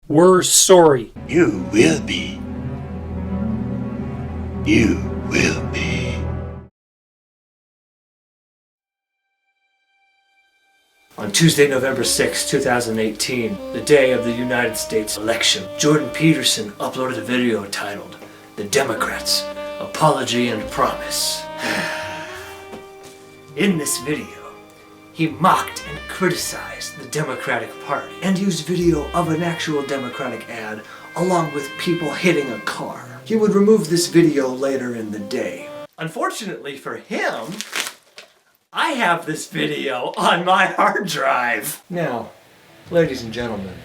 We're sorry. You will be. You will be. On Tuesday, November 6, 2018, the day of the United States election, Jordan Peterson uploaded a video titled, "The Democrats, Apology and Promise." In this video, he mocked and criticized the Democratic Party and used video of an actual Democratic ad along with people hitting a car. He would remove this video later in the day. Unfortunately for him, I have this video on my hard drive. Now, ladies and gentlemen,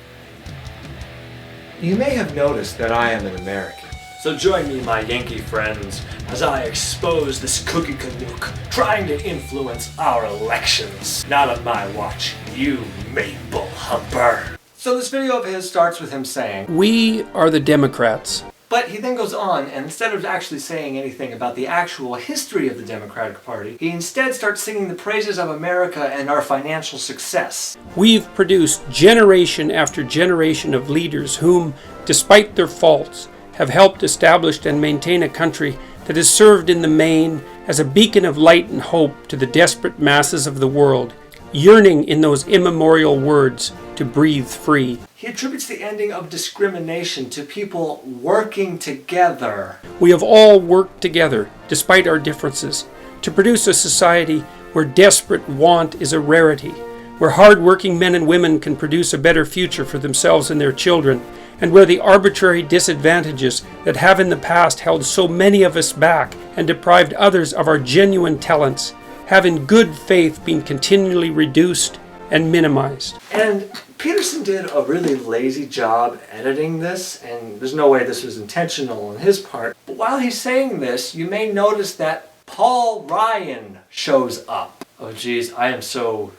you may have noticed that I am an American. So join me, my Yankee friends, as I expose this cookie canuck trying to influence our elections. Not on my watch, you Maple Humper. So this video of his starts with him saying, We are the Democrats. but he then goes on, and instead of actually saying anything about the actual history of the Democratic Party, he instead starts singing the praises of America and our financial success. We've produced generation after generation of leaders whom, despite their faults, have helped establish and maintain a country that has served in the main as a beacon of light and hope to the desperate masses of the world, yearning in those immemorial words to breathe free. He attributes the ending of discrimination to people working together. We have all worked together, despite our differences, to produce a society where desperate want is a rarity, where hard-working men and women can produce a better future for themselves and their children, and where the arbitrary disadvantages that have in the past held so many of us back and deprived others of our genuine talents have in good faith been continually reduced and minimized. And Peterson did a really lazy job editing this, and there's no way this was intentional on his part. But while he's saying this, you may notice that Paul Ryan shows up. Oh geez, I am so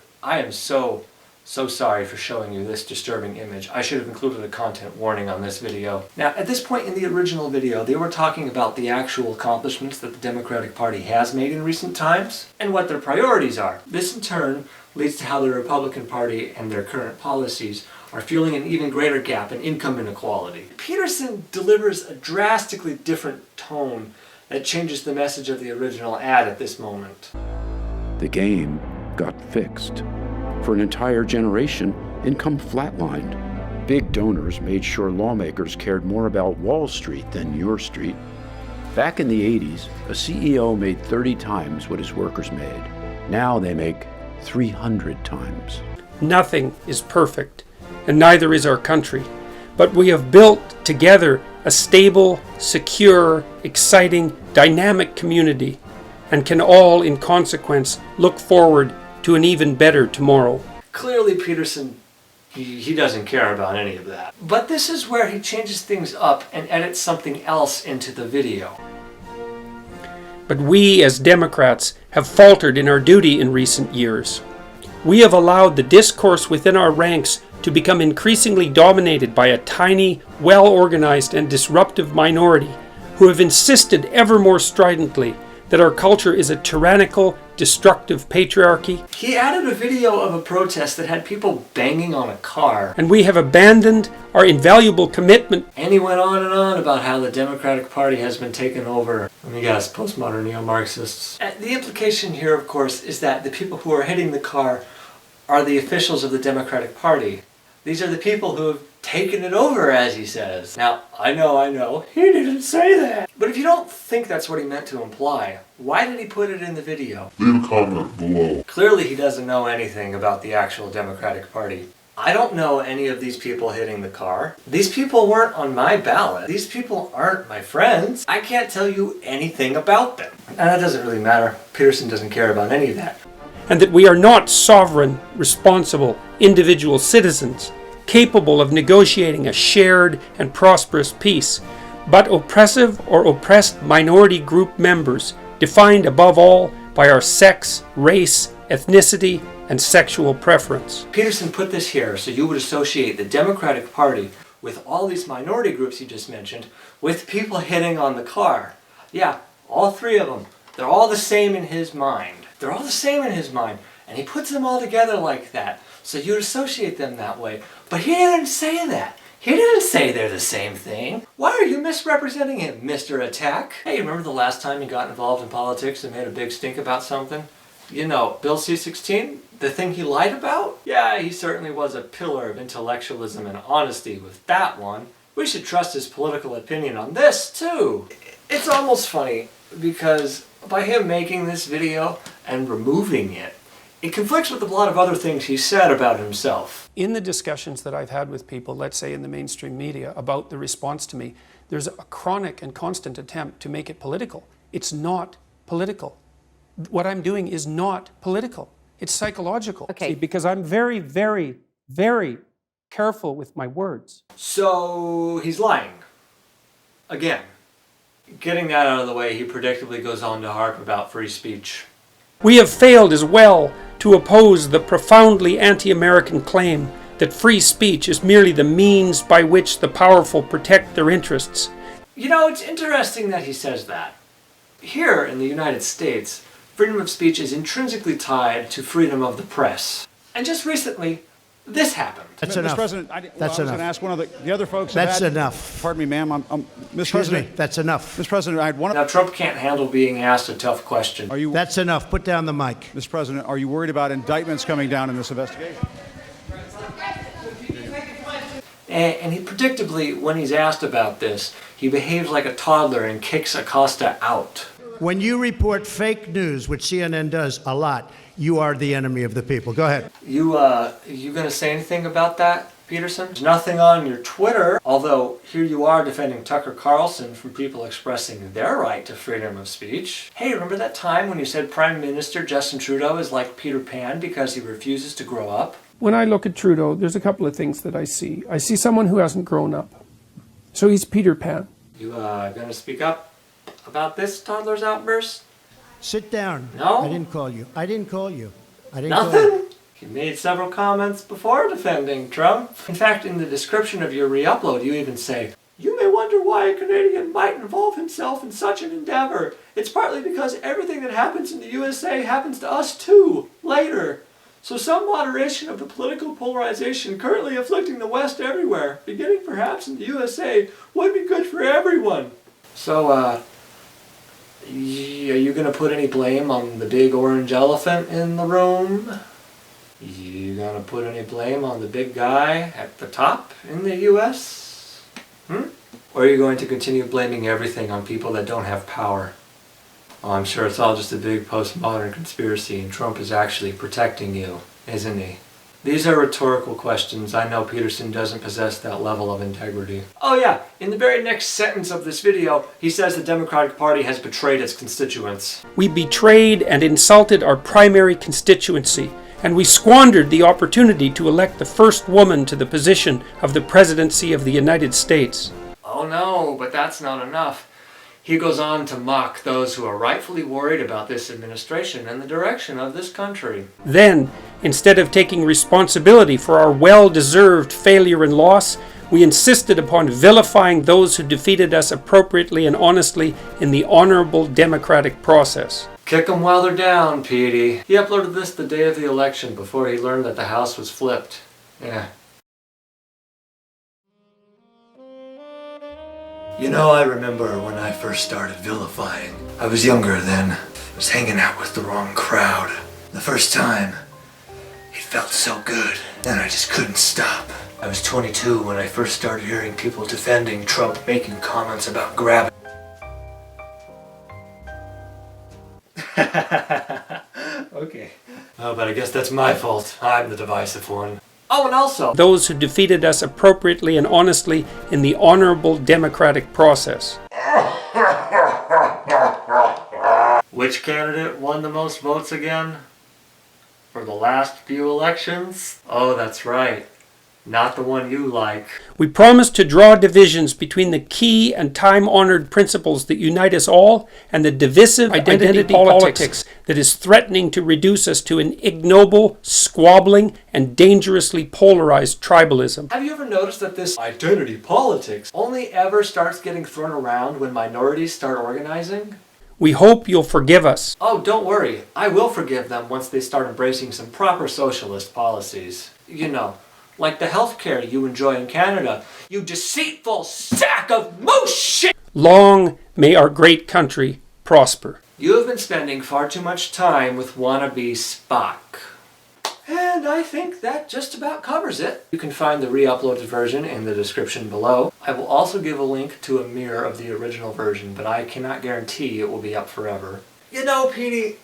sorry for showing you this disturbing image. I should have included a content warning on this video. Now, at this point in the original video, they were talking about the actual accomplishments that the Democratic Party has made in recent times and what their priorities are. This in turn leads to how the Republican Party and their current policies are fueling an even greater gap in income inequality. Peterson delivers a drastically different tone that changes the message of the original ad at this moment. The game got fixed. For an entire generation, income flatlined. Big donors made sure lawmakers cared more about Wall Street than your street. Back in the 80s, a CEO made 30 times what his workers made. Now they make 300 times. Nothing is perfect, and neither is our country. But we have built together a stable, secure, exciting, dynamic community, and can all, in consequence, look forward to an even better tomorrow. Clearly, Peterson, he doesn't care about any of that. But this is where he changes things up and edits something else into the video. But we, as Democrats, have faltered in our duty in recent years. We have allowed the discourse within our ranks to become increasingly dominated by a tiny, well-organized and disruptive minority who have insisted ever more stridently that our culture is a tyrannical, destructive patriarchy. He added a video of a protest that had people banging on a car. And we have abandoned our invaluable commitment. And he went on and on about how the Democratic Party has been taken over, let me guess, postmodern neo-Marxists. The implication here, of course, is that the people who are hitting the car are the officials of the Democratic Party. These are the people who have taken it over, as he says. Now, I know, he didn't say that. But if you don't think that's what he meant to imply, why did he put it in the video? Leave a comment below. Clearly he doesn't know anything about the actual Democratic Party. I don't know any of these people hitting the car. These people weren't on my ballot. These people aren't my friends. I can't tell you anything about them. And that doesn't really matter. Peterson doesn't care about any of that. And that we are not sovereign, responsible, individual citizens, capable of negotiating a shared and prosperous peace, but oppressive or oppressed minority group members, defined above all by our sex, race, ethnicity, and sexual preference. Peterson put this here so you would associate the Democratic Party with all these minority groups he just mentioned with people hitting on the car. Yeah, all three of them. They're all the same in his mind. They're all the same in his mind. And he puts them all together like that. So you'd associate them that way. But he didn't say that. He didn't say they're the same thing. Why are you misrepresenting him, Mr. Attack? Hey, remember the last time you got involved in politics and made a big stink about something? You know, Bill C-16, the thing he lied about? Yeah, he certainly was a pillar of intellectualism and honesty with that one. We should trust his political opinion on this, too. It's almost funny, because by him making this video and removing it, it conflicts with a lot of other things he said about himself. In the discussions that I've had with people, let's say in the mainstream media, about the response to me, there's a chronic and constant attempt to make it political. It's not political. What I'm doing is not political. It's psychological. Okay. See, because I'm very, very, very careful with my words. So he's lying. Again. Getting that out of the way, he predictably goes on to harp about free speech. We have failed as well to oppose the profoundly anti-American claim that free speech is merely the means by which the powerful protect their interests. You know, it's interesting that he says that. Here in the United States, freedom of speech is intrinsically tied to freedom of the press. And just recently, this happened. That's Mr. enough. President, I was That's going enough. to ask one of the other folks. That's have had, enough. Pardon me, ma'am. Mr. Excuse President, me. That's enough. Mr. President, I had one. Now, Trump can't handle being asked a tough question. Are you, That's enough. Put down the mic. Mr. President, are you worried about indictments coming down in this investigation? And he predictably, when he's asked about this, he behaves like a toddler and kicks Acosta out. When you report fake news, which CNN does a lot, you are the enemy of the people. Go ahead. You gonna say anything about that, Peterson? There's nothing on your Twitter, although here you are defending Tucker Carlson from people expressing their right to freedom of speech. Hey, remember that time when you said Prime Minister Justin Trudeau is like Peter Pan because he refuses to grow up? When I look at Trudeau, there's a couple of things that I see. I see someone who hasn't grown up. So he's Peter Pan. You gonna speak up about this toddler's outburst? Sit down. No? I didn't call you. I didn't call you. I didn't call you. Nothing? You made several comments before defending Trump. In fact, in the description of your re-upload, you even say, "You may wonder why a Canadian might involve himself in such an endeavor. It's partly because everything that happens in the USA happens to us too, later. So some moderation of the political polarization currently afflicting the West everywhere, beginning perhaps in the USA, would be good for everyone." So, are you gonna put any blame on the big orange elephant in the room? You gonna put any blame on the big guy at the top in the US? Or are you going to continue blaming everything on people that don't have power? Oh, I'm sure it's all just a big postmodern conspiracy and Trump is actually protecting you, isn't he? These are rhetorical questions. I know Peterson doesn't possess that level of integrity. Oh yeah, in the very next sentence of this video, he says the Democratic Party has betrayed its constituents. We betrayed and insulted our primary constituency, and we squandered the opportunity to elect the first woman to the position of the presidency of the United States. Oh no, but that's not enough. He goes on to mock those who are rightfully worried about this administration and the direction of this country. Then, instead of taking responsibility for our well-deserved failure and loss, we insisted upon vilifying those who defeated us appropriately and honestly in the honorable democratic process. Kick them while they're down, Petey. He uploaded this the day of the election before he learned that the House was flipped. Yeah. You know, I remember when I first started vilifying. I was younger then. I was hanging out with the wrong crowd. The first time, it felt so good. Then I just couldn't stop. I was 22 when I first started hearing people defending Trump making comments about grabbing. Okay. Oh, but I guess that's my fault. I'm the divisive one. Oh, and also, Those who defeated us appropriately and honestly in the honorable democratic process. which candidate won the most votes again? For the last few elections? Oh, that's right. Not the one you like. We promised to draw divisions between the key and time-honored principles that unite us all and the divisive identity politics that is threatening to reduce us to an ignoble, squabbling, and dangerously polarized tribalism. Have you ever noticed that this identity politics only ever starts getting thrown around when minorities start organizing? We hope you'll forgive us. Oh, don't worry. I will forgive them once they start embracing some proper socialist policies. You know, like the healthcare you enjoy in Canada. You deceitful sack of moose shit! Long may our great country prosper. You have been spending far too much time with wannabe Spock. And I think that just about covers it. You can find the re-uploaded version in the description below. I will also give a link to a mirror of the original version, but I cannot guarantee it will be up forever. You know, Petey,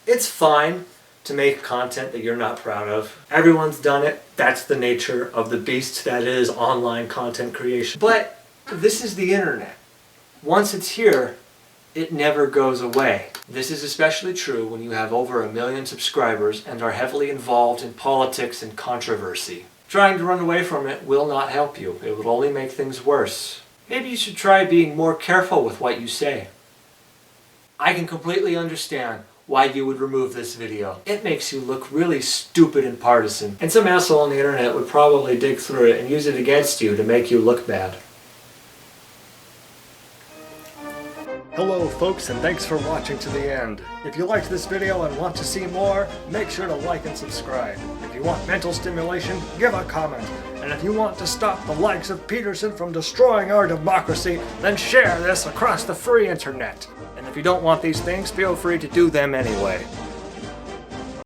it's fine to make content that you're not proud of. Everyone's done it. That's the nature of the beast that is online content creation. But this is the internet. Once it's here, it never goes away. This is especially true when you have over 1 million subscribers and are heavily involved in politics and controversy. Trying to run away from it will not help you. It will only make things worse. Maybe you should try being more careful with what you say. I can completely understand why you would remove this video. It makes you look really stupid and partisan. And some asshole on the internet would probably dig through it and use it against you to make you look bad. Hello folks, and thanks for watching to the end. If you liked this video and want to see more, make sure to like and subscribe. If you want mental stimulation, give a comment. And if you want to stop the likes of Peterson from destroying our democracy, then share this across the free internet. And if you don't want these things, feel free to do them anyway.